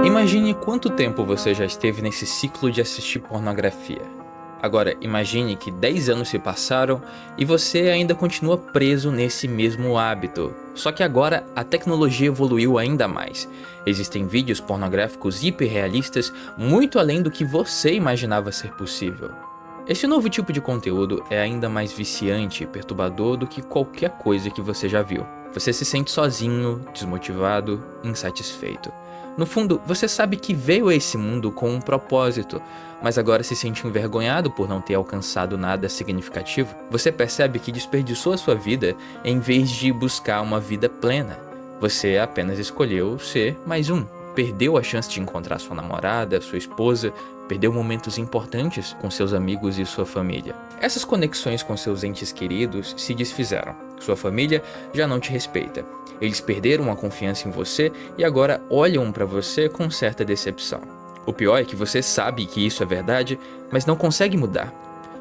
Imagine quanto tempo você já esteve nesse ciclo de assistir pornografia. Agora, imagine que 10 anos se passaram e você ainda continua preso nesse mesmo hábito. Só que agora a tecnologia evoluiu ainda mais. Existem vídeos pornográficos hiperrealistas muito além do que você imaginava ser possível. Este novo tipo de conteúdo é ainda mais viciante e perturbador do que qualquer coisa que você já viu. Você se sente sozinho, desmotivado, insatisfeito. No fundo, você sabe que veio a esse mundo com um propósito, mas agora se sente envergonhado por não ter alcançado nada significativo. Você percebe que desperdiçou a sua vida em vez de buscar uma vida plena. Você apenas escolheu ser mais um. Perdeu a chance de encontrar sua namorada, sua esposa, perdeu momentos importantes com seus amigos e sua família. Essas conexões com seus entes queridos se desfizeram. Sua família já não te respeita. Eles perderam a confiança em você e agora olham para você com certa decepção. O pior é que você sabe que isso é verdade, mas não consegue mudar.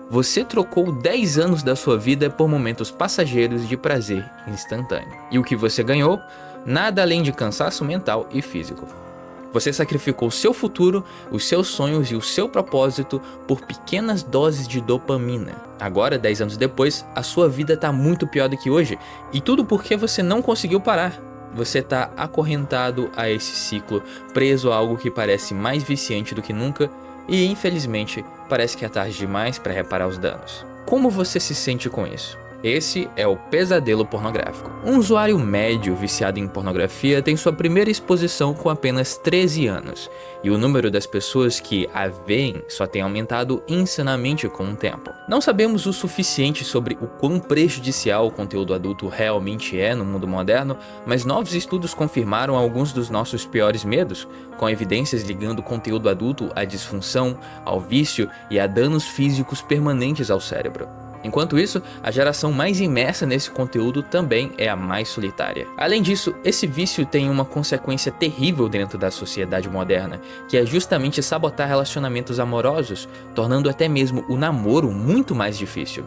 Você trocou 10 anos da sua vida por momentos passageiros de prazer instantâneo. E o que você ganhou? Nada além de cansaço mental e físico. Você sacrificou seu futuro, os seus sonhos e o seu propósito por pequenas doses de dopamina. Agora, 10 anos depois, a sua vida está muito pior do que hoje, e tudo porque você não conseguiu parar. Você está acorrentado a esse ciclo, preso a algo que parece mais viciante do que nunca, e infelizmente, parece que é tarde demais para reparar os danos. Como você se sente com isso? Esse é o pesadelo pornográfico. Um usuário médio viciado em pornografia tem sua primeira exposição com apenas 13 anos, e o número das pessoas que a veem só tem aumentado insanamente com o tempo. Não sabemos o suficiente sobre o quão prejudicial o conteúdo adulto realmente é no mundo moderno, mas novos estudos confirmaram alguns dos nossos piores medos, com evidências ligando o conteúdo adulto à disfunção, ao vício e a danos físicos permanentes ao cérebro. Enquanto isso, a geração mais imersa nesse conteúdo também é a mais solitária. Além disso, esse vício tem uma consequência terrível dentro da sociedade moderna, que é justamente sabotar relacionamentos amorosos, tornando até mesmo o namoro muito mais difícil.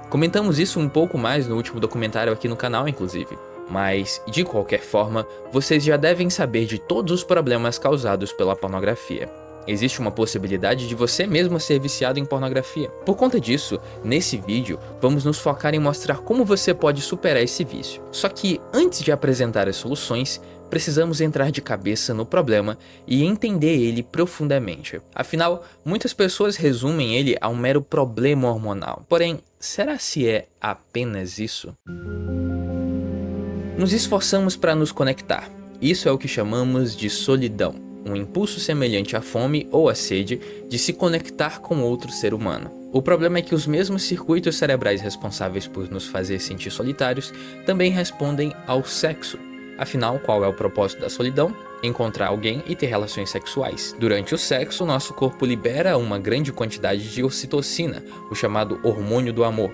Comentamos isso um pouco mais no último documentário aqui no canal, inclusive. Mas, de qualquer forma, vocês já devem saber de todos os problemas causados pela pornografia. Existe uma possibilidade de você mesmo ser viciado em pornografia. Por conta disso, nesse vídeo, vamos nos focar em mostrar como você pode superar esse vício. Só que, antes de apresentar as soluções, precisamos entrar de cabeça no problema e entender ele profundamente. Afinal, muitas pessoas resumem ele a um mero problema hormonal. Porém, será se é apenas isso? Nos esforçamos para nos conectar. Isso é o que chamamos de solidão. Um impulso semelhante à fome ou à sede de se conectar com outro ser humano. O problema é que os mesmos circuitos cerebrais responsáveis por nos fazer sentir solitários também respondem ao sexo. Afinal, qual é o propósito da solidão? Encontrar alguém e ter relações sexuais. Durante o sexo, nosso corpo libera uma grande quantidade de ocitocina, o chamado hormônio do amor.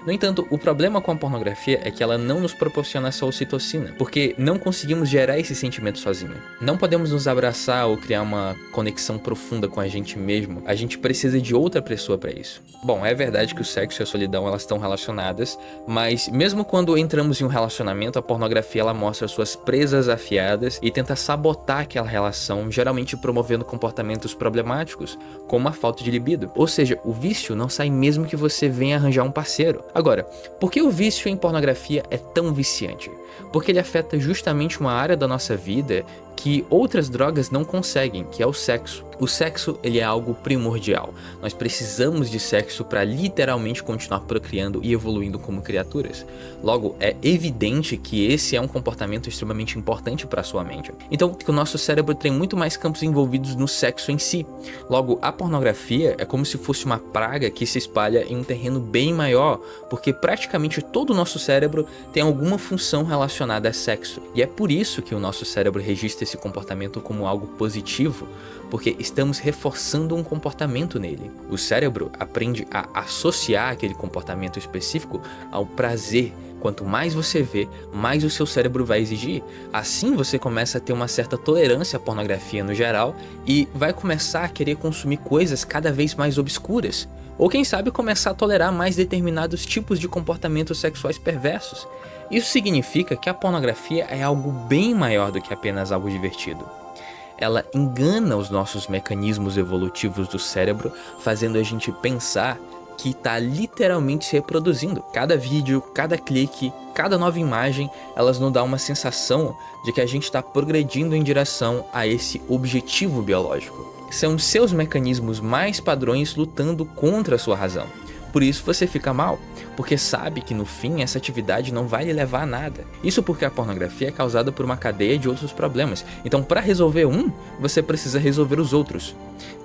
No entanto, o problema com a pornografia é que ela não nos proporciona essa ocitocina, porque não conseguimos gerar esse sentimento sozinho. Não podemos nos abraçar ou criar uma conexão profunda com a gente mesmo, a gente precisa de outra pessoa para isso. Bom, é verdade que o sexo e a solidão elas estão relacionadas, mas mesmo quando entramos em um relacionamento, a pornografia ela mostra suas presas afiadas e tenta sabotar aquela relação, geralmente promovendo comportamentos problemáticos, como a falta de libido. Ou seja, o vício não sai mesmo que você venha arranjar um parceiro. Agora, por que o vício em pornografia é tão viciante? Porque ele afeta justamente uma área da nossa vida que outras drogas não conseguem, que é o sexo. O sexo, ele é algo primordial. Nós precisamos de sexo para literalmente continuar procriando e evoluindo como criaturas. Logo, é evidente que esse é um comportamento extremamente importante para a sua mente. Então, que o nosso cérebro tem muito mais campos envolvidos no sexo em si. Logo, a pornografia é como se fosse uma praga que se espalha em um terreno bem maior, porque praticamente todo o nosso cérebro tem alguma função relacionada a sexo. E é por isso que o nosso cérebro registra esse comportamento como algo positivo, porque estamos reforçando um comportamento nele. O cérebro aprende a associar aquele comportamento específico ao prazer. Quanto mais você vê, mais o seu cérebro vai exigir. Assim você começa a ter uma certa tolerância à pornografia no geral e vai começar a querer consumir coisas cada vez mais obscuras. Ou quem sabe começar a tolerar mais determinados tipos de comportamentos sexuais perversos. Isso significa que a pornografia é algo bem maior do que apenas algo divertido. ela engana os nossos mecanismos evolutivos do cérebro, fazendo a gente pensar que está literalmente se reproduzindo. Cada vídeo, cada clique, cada nova imagem, elas nos dão uma sensação de que a gente está progredindo em direção a esse objetivo biológico. São seus mecanismos mais padrões lutando contra a sua razão. Por isso você fica mal, porque sabe que no fim essa atividade não vai lhe levar a nada. Isso porque a pornografia é causada por uma cadeia de outros problemas. Então, para resolver um, você precisa resolver os outros.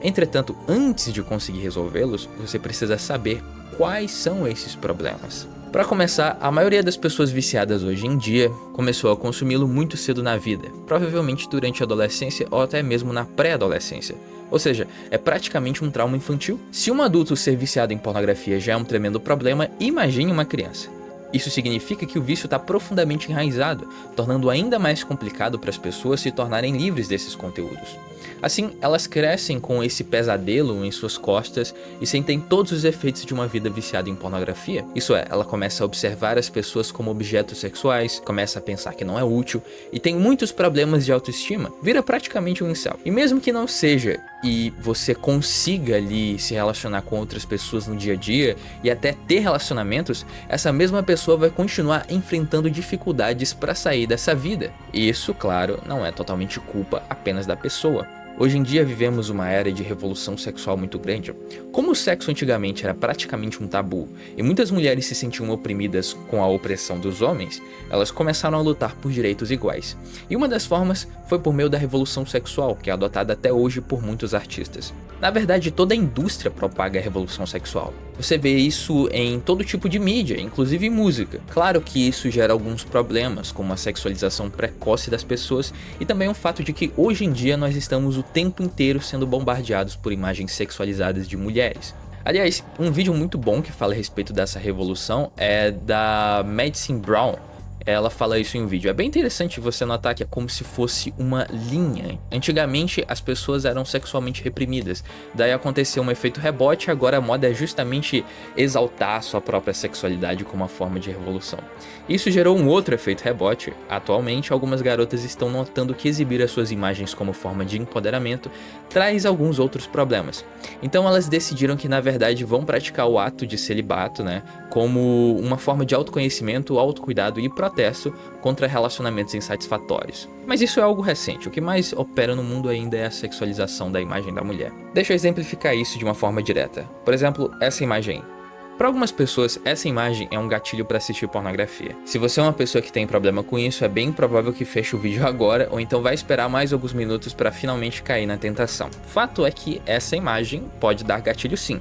Entretanto, antes de conseguir resolvê-los, você precisa saber quais são esses problemas. Para começar, a maioria das pessoas viciadas hoje em dia começou a consumi-lo muito cedo na vida, provavelmente durante a adolescência ou até mesmo na pré-adolescência. Ou seja, é praticamente um trauma infantil. Se um adulto ser viciado em pornografia já é um tremendo problema, imagine uma criança. Isso significa que o vício está profundamente enraizado, tornando ainda mais complicado para as pessoas se tornarem livres desses conteúdos. Assim, elas crescem com esse pesadelo em suas costas e sentem todos os efeitos de uma vida viciada em pornografia. Isso é, ela começa a observar as pessoas como objetos sexuais, começa a pensar que não é útil e tem muitos problemas de autoestima, vira praticamente um incel. E mesmo que não seja, e você consiga ali se relacionar com outras pessoas no dia a dia e até ter relacionamentos, essa mesma pessoa vai continuar enfrentando dificuldades para sair dessa vida. E isso, claro, não é totalmente culpa apenas da pessoa. Hoje em dia vivemos uma era de revolução sexual muito grande. Como o sexo antigamente era praticamente um tabu e muitas mulheres se sentiam oprimidas com a opressão dos homens, elas começaram a lutar por direitos iguais. E uma das formas foi por meio da revolução sexual, que é adotada até hoje por muitos artistas. Na verdade, toda a indústria propaga a revolução sexual. Você vê isso em todo tipo de mídia, inclusive música. Claro que isso gera alguns problemas, como a sexualização precoce das pessoas e também o fato de que hoje em dia nós estamos o tempo inteiro sendo bombardeados por imagens sexualizadas de mulheres. Aliás, um vídeo muito bom que fala a respeito dessa revolução é da Madison Brown. Ela fala isso em um vídeo. É bem interessante você notar que é como se fosse uma linha. Antigamente as pessoas eram sexualmente reprimidas, daí aconteceu um efeito rebote e agora a moda é justamente exaltar sua própria sexualidade como uma forma de revolução. Isso gerou um outro efeito rebote. Atualmente algumas garotas estão notando que exibir as suas imagens como forma de empoderamento traz alguns outros problemas. Então elas decidiram que na verdade vão praticar o ato de celibato, como uma forma de autoconhecimento, autocuidado e protesto contra relacionamentos insatisfatórios. Mas isso é algo recente, o que mais opera no mundo ainda é a sexualização da imagem da mulher. Deixa eu exemplificar isso de uma forma direta. Por exemplo, essa imagem aí. Para algumas pessoas, essa imagem é um gatilho para assistir pornografia. Se você é uma pessoa que tem problema com isso, é bem provável que feche o vídeo agora ou então vai esperar mais alguns minutos para finalmente cair na tentação. Fato é que essa imagem pode dar gatilho sim.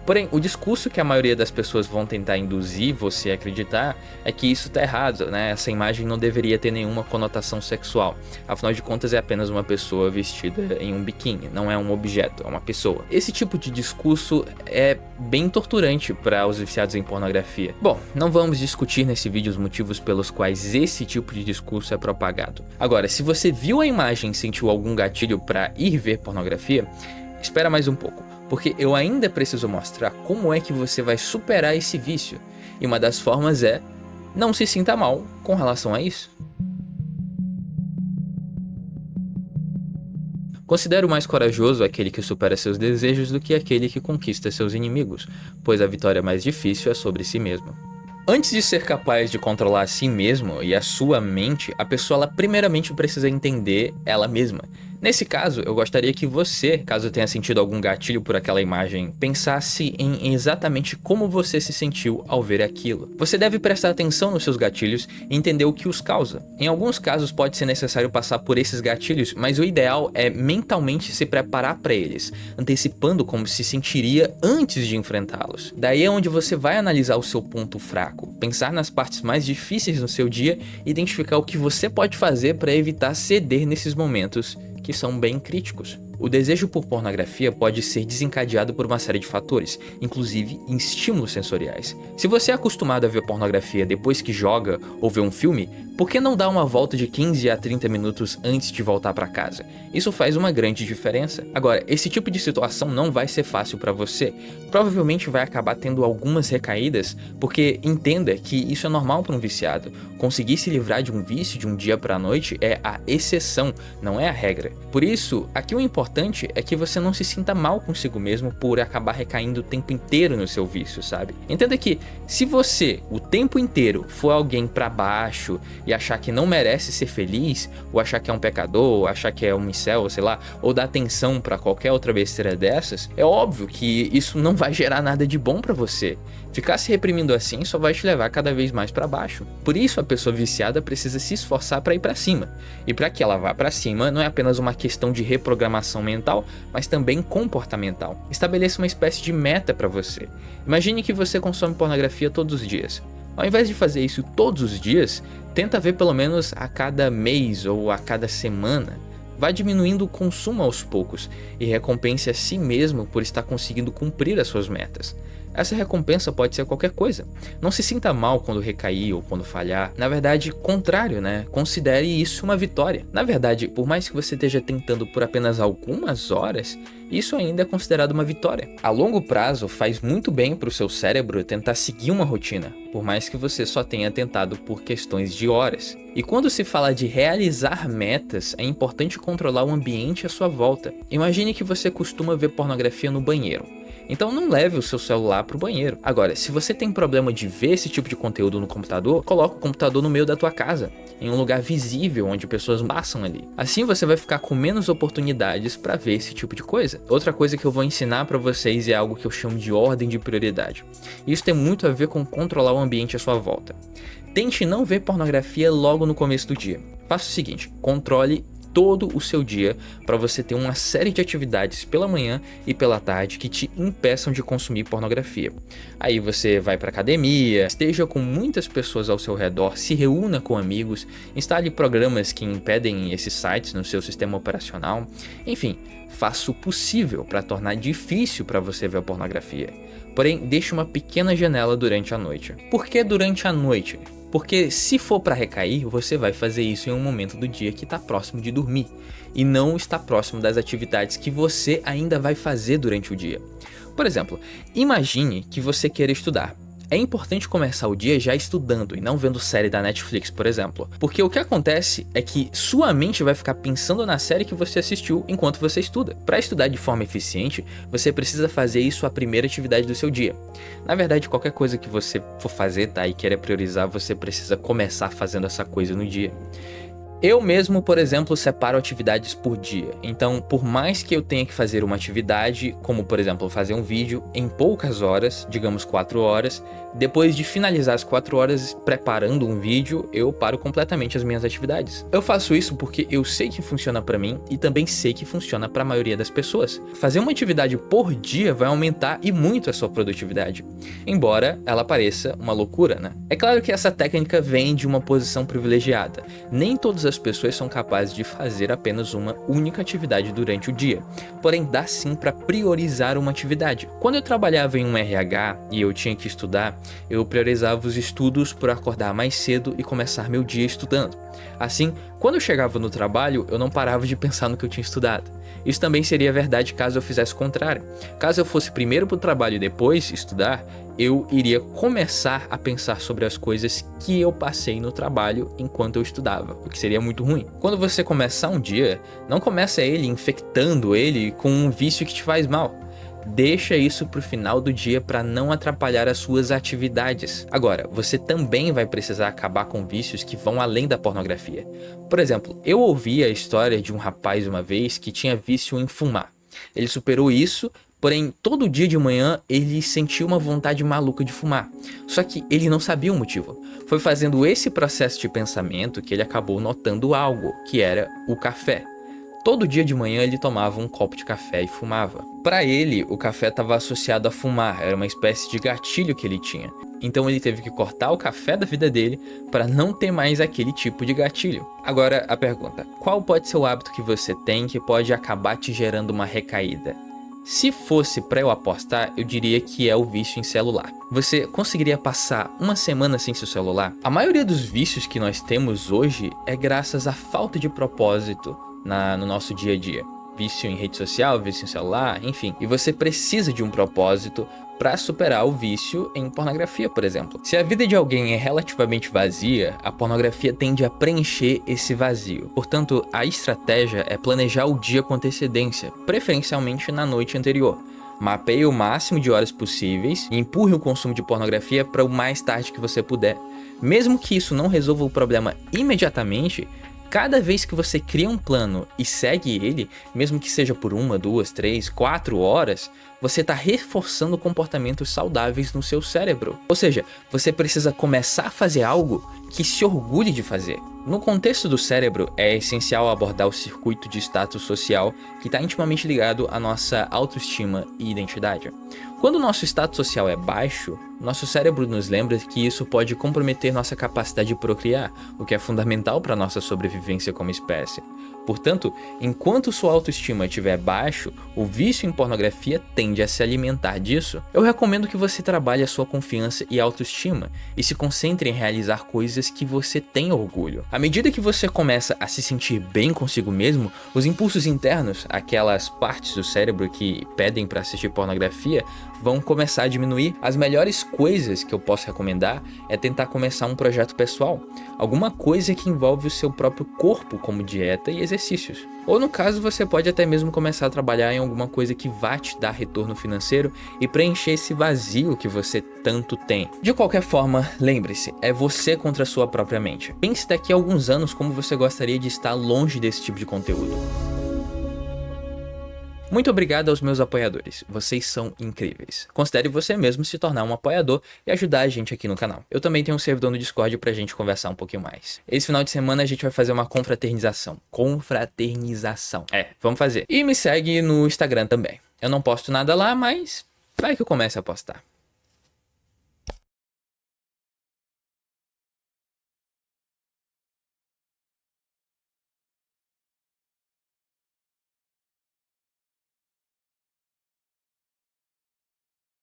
Porém, o discurso que a maioria das pessoas vão tentar induzir você a acreditar é que isso tá errado, Essa imagem não deveria ter nenhuma conotação sexual. Afinal de contas, é apenas uma pessoa vestida em um biquíni, não é um objeto, é uma pessoa. Esse tipo de discurso é bem torturante para os viciados em pornografia. Bom, não vamos discutir nesse vídeo os motivos pelos quais esse tipo de discurso é propagado. Agora, se você viu a imagem e sentiu algum gatilho para ir ver pornografia, espera mais um pouco, porque eu ainda preciso mostrar como é que você vai superar esse vício. E uma das formas é não se sinta mal com relação a isso. Considero mais corajoso aquele que supera seus desejos do que aquele que conquista seus inimigos, pois a vitória mais difícil é sobre si mesmo. Antes de ser capaz de controlar a si mesmo e a sua mente, a pessoa ela primeiramente precisa entender ela mesma. Nesse caso, eu gostaria que você, caso tenha sentido algum gatilho por aquela imagem, pensasse em exatamente como você se sentiu ao ver aquilo. Você deve prestar atenção nos seus gatilhos e entender o que os causa. Em alguns casos pode ser necessário passar por esses gatilhos, mas o ideal é mentalmente se preparar para eles, antecipando como se sentiria antes de enfrentá-los. Daí é onde você vai analisar o seu ponto fraco, pensar nas partes mais difíceis no seu dia e identificar o que você pode fazer para evitar ceder nesses momentos que são bem críticos. O desejo por pornografia pode ser desencadeado por uma série de fatores, inclusive estímulos sensoriais. Se você é acostumado a ver pornografia depois que joga ou vê um filme, Por que não dar uma volta de 15 a 30 minutos antes de voltar para casa? Isso faz uma grande diferença. Agora, esse tipo de situação não vai ser fácil para você. Provavelmente vai acabar tendo algumas recaídas, porque entenda que isso é normal para um viciado. Conseguir se livrar de um vício de um dia para a noite é a exceção, não é a regra. Por isso, aqui o importante é que você não se sinta mal consigo mesmo por acabar recaindo o tempo inteiro no seu vício, sabe? Entenda que se você o tempo inteiro for alguém para baixo e achar que não merece ser feliz, ou achar que é um pecador, ou achar que é um incel, sei lá, ou dar atenção para qualquer outra besteira dessas, é óbvio que isso não vai gerar nada de bom para você. Ficar se reprimindo assim só vai te levar cada vez mais para baixo. Por isso a pessoa viciada precisa se esforçar para ir para cima. E para que ela vá para cima não é apenas uma questão de reprogramação mental, mas também comportamental. Estabeleça uma espécie de meta para você. Imagine que você consome pornografia todos os dias. Ao invés de fazer isso todos os dias, tenta ver pelo menos a cada mês ou a cada semana. Vá diminuindo o consumo aos poucos e recompense a si mesmo por estar conseguindo cumprir as suas metas. Essa recompensa pode ser qualquer coisa. Não se sinta mal quando recair ou quando falhar. Na verdade, contrário, né? Considere isso uma vitória. Na verdade, por mais que você esteja tentando por apenas algumas horas, isso ainda é considerado uma vitória. A longo prazo, faz muito bem para o seu cérebro tentar seguir uma rotina, por mais que você só tenha tentado por questões de horas. E quando se fala de realizar metas, é importante controlar o ambiente à sua volta. Imagine que você costuma ver pornografia no banheiro. Então não leve o seu celular para o banheiro. Agora, se você tem problema de ver esse tipo de conteúdo no computador, coloque o computador no meio da tua casa, em um lugar visível onde pessoas passam ali. Assim você vai ficar com menos oportunidades para ver esse tipo de coisa. Outra coisa que eu vou ensinar para vocês é algo que eu chamo de ordem de prioridade. Isso tem muito a ver com controlar o ambiente à sua volta. Tente não ver pornografia logo no começo do dia. Faça o seguinte, controle todo o seu dia para você ter uma série de atividades pela manhã e pela tarde que te impeçam de consumir pornografia. Aí você vai para academia, esteja com muitas pessoas ao seu redor, se reúna com amigos, instale programas que impedem esses sites no seu sistema operacional. Enfim, faça o possível para tornar difícil para você ver a pornografia. Porém, deixe uma pequena janela durante a noite. Por que durante a noite? Porque se for para recair, você vai fazer isso em um momento do dia que está próximo de dormir e não está próximo das atividades que você ainda vai fazer durante o dia. Por exemplo, imagine que você queira estudar. É importante começar o dia já estudando e não vendo série da Netflix, por exemplo. Porque o que acontece é que sua mente vai ficar pensando na série que você assistiu enquanto você estuda. Para estudar de forma eficiente, você precisa fazer isso a primeira atividade do seu dia. Na verdade, qualquer coisa que você for fazer, tá, e queira priorizar, você precisa começar fazendo essa coisa no dia. Eu mesmo, por exemplo, separo atividades por dia. Então, por mais que eu tenha que fazer uma atividade, como por exemplo fazer um vídeo em poucas horas, digamos 4 horas, depois de finalizar as 4 horas preparando um vídeo, eu paro completamente as minhas atividades. Eu faço isso porque eu sei que funciona pra mim e também sei que funciona pra maioria das pessoas. Fazer uma atividade por dia vai aumentar e muito a sua produtividade, embora ela pareça uma loucura, né? É claro que essa técnica vem de uma posição privilegiada. Nem todas as pessoas são capazes de fazer apenas uma única atividade durante o dia, porém dá sim para priorizar uma atividade. Quando eu trabalhava em um RH e eu tinha que estudar, eu priorizava os estudos por acordar mais cedo e começar meu dia estudando. Assim, quando eu chegava no trabalho, eu não parava de pensar no que eu tinha estudado. Isso também seria verdade caso eu fizesse o contrário. Caso eu fosse primeiro para o trabalho e depois estudar, eu iria começar a pensar sobre as coisas que eu passei no trabalho enquanto eu estudava, o que seria muito ruim. Quando você começar um dia, não começa ele infectando ele com um vício que te faz mal. Deixa isso pro final do dia para não atrapalhar as suas atividades. Agora, você também vai precisar acabar com vícios que vão além da pornografia. Por exemplo, eu ouvi a história de um rapaz uma vez que tinha vício em fumar. Ele superou isso, porém todo dia de manhã ele sentiu uma vontade maluca de fumar. Só que ele não sabia o motivo. Foi fazendo esse processo de pensamento que ele acabou notando algo, que era o café. Todo dia de manhã ele tomava um copo de café e fumava. Para ele, o café estava associado a fumar, era uma espécie de gatilho que ele tinha. Então ele teve que cortar o café da vida dele para não ter mais aquele tipo de gatilho. Agora a pergunta, qual pode ser o hábito que você tem que pode acabar te gerando uma recaída? Se fosse para eu apostar, eu diria que é o vício em celular. Você conseguiria passar uma semana sem seu celular? A maioria dos vícios que nós temos hoje é graças à falta de propósito no nosso dia a dia. Vício em rede social, vício em celular, enfim. E você precisa de um propósito para superar o vício em pornografia, por exemplo. Se a vida de alguém é relativamente vazia, a pornografia tende a preencher esse vazio. Portanto, a estratégia é planejar o dia com antecedência, preferencialmente na noite anterior. Mapeie o máximo de horas possíveis e empurre o consumo de pornografia para o mais tarde que você puder. Mesmo que isso não resolva o problema imediatamente, cada vez que você cria um plano e segue ele, mesmo que seja por 1, 2, 3, 4 horas, você está reforçando comportamentos saudáveis no seu cérebro. Ou seja, você precisa começar a fazer algo que se orgulhe de fazer. No contexto do cérebro, é essencial abordar o circuito de status social que está intimamente ligado à nossa autoestima e identidade. Quando o nosso status social é baixo, nosso cérebro nos lembra que isso pode comprometer nossa capacidade de procriar, o que é fundamental para nossa sobrevivência como espécie. Portanto, enquanto sua autoestima estiver baixo, o vício em pornografia tende a se alimentar disso. Eu recomendo que você trabalhe a sua confiança e autoestima e se concentre em realizar coisas que você tem orgulho. À medida que você começa a se sentir bem consigo mesmo, os impulsos internos, aquelas partes do cérebro que pedem para assistir pornografia, vão começar a diminuir. As melhores coisas que eu posso recomendar é tentar começar um projeto pessoal, alguma coisa que envolve o seu próprio corpo, como dieta e exercícios. Ou no caso, você pode até mesmo começar a trabalhar em alguma coisa que vá te dar retorno financeiro e preencher esse vazio que você tanto tem. De qualquer forma, lembre-se, é você contra a sua própria mente. Pense daqui a alguns anos como você gostaria de estar longe desse tipo de conteúdo. Muito obrigado aos meus apoiadores, vocês são incríveis. Considere você mesmo se tornar um apoiador e ajudar a gente aqui no canal. Eu também tenho um servidor no Discord pra gente conversar um pouquinho mais. Esse final de semana a gente vai fazer uma confraternização. Vamos fazer. E me segue no Instagram também. Eu não posto nada lá, mas vai que eu comece a postar.